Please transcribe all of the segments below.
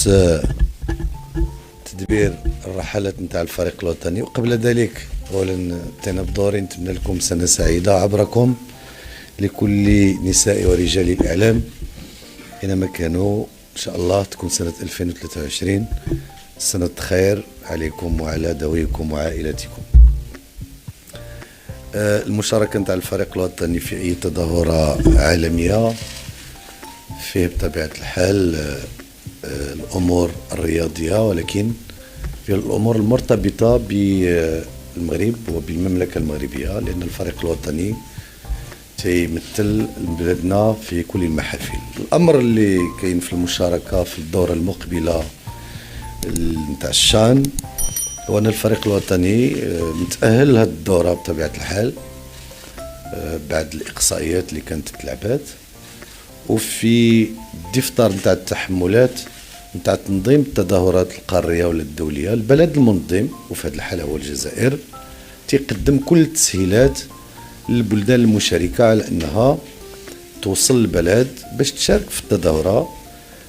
بخصوص تدبير الرحلات نتاع الفريق الوطني. وقبل ذلك اولا اتينا بدوري نتمنى لكم سنه سعيده عبركم لكل نساء ورجال الاعلام اينما كانوا. ان شاء الله تكون سنه 2023 سنه خير عليكم وعلى ذويكم وعائلتكم. المشاركه نتاع الفريق الوطني في اي تظاهره عالميه فيه بطبيعه الحال الامور الرياضيه، ولكن في الامور المرتبطه بالمغرب وبالمملكه المغربيه، لان الفريق الوطني تيمثل بلادنا في كل المحافل. الامر اللي كاين في المشاركه في الدوره المقبله نتاع الشان هو ان الفريق الوطني متاهل لهذه الدوره بطبيعه الحال بعد الاقصائيات اللي كانت تلعبات، وفي الدفتر نتاع التحملات نتاع تنظيم التظاهرات القاريه ولا الدوليه. البلد المنظم وفي هذه الحاله هو الجزائر تيقدم كل التسهيلات للبلدان المشاركه على انها توصل البلد باش تشارك في التظاهره.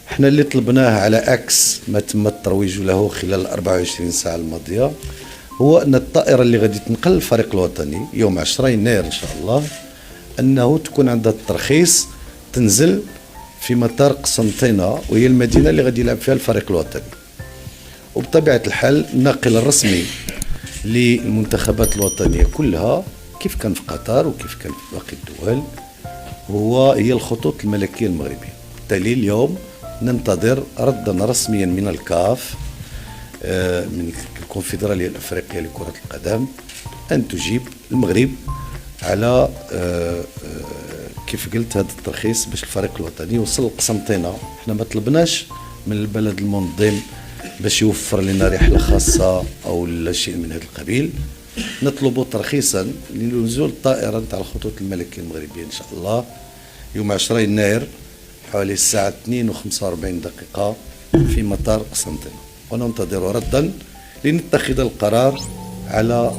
احنا اللي طلبناه على عكس ما تم الترويج له خلال 24 ساعه الماضيه هو ان الطائره اللي غادي تنقل الفريق الوطني يوم 10 يناير ان شاء الله انه تكون عندها الترخيص تنزل في مطار قسنطينة، وهي المدينة اللي غادي يلعب فيها الفريق الوطني. وبطبيعة الحال الناقل الرسمي للمنتخبات الوطنية كلها كيف كان في قطر وكيف كان في باقي الدول هي الخطوط الملكية المغربية. بالتالي اليوم ننتظر ردا رسميا من الكاف من الكونفدرالية الأفريقية لكرة القدم أن تجيب المغرب على كيف قلت هذا الترخيص باش الفريق الوطني يوصل لقسنطينة. احنا ما طلبناش من البلد المنظم باش يوفر لنا رحلة خاصة او لا شيء من هذا القبيل، نطلب ترخيصا لنزول الطائرة نتاع الخطوط الملكية المغربية ان شاء الله يوم 10 يناير حوالي الساعة 2:45 في مطار قسنطينة، وننتظر ردا لنتخذ القرار على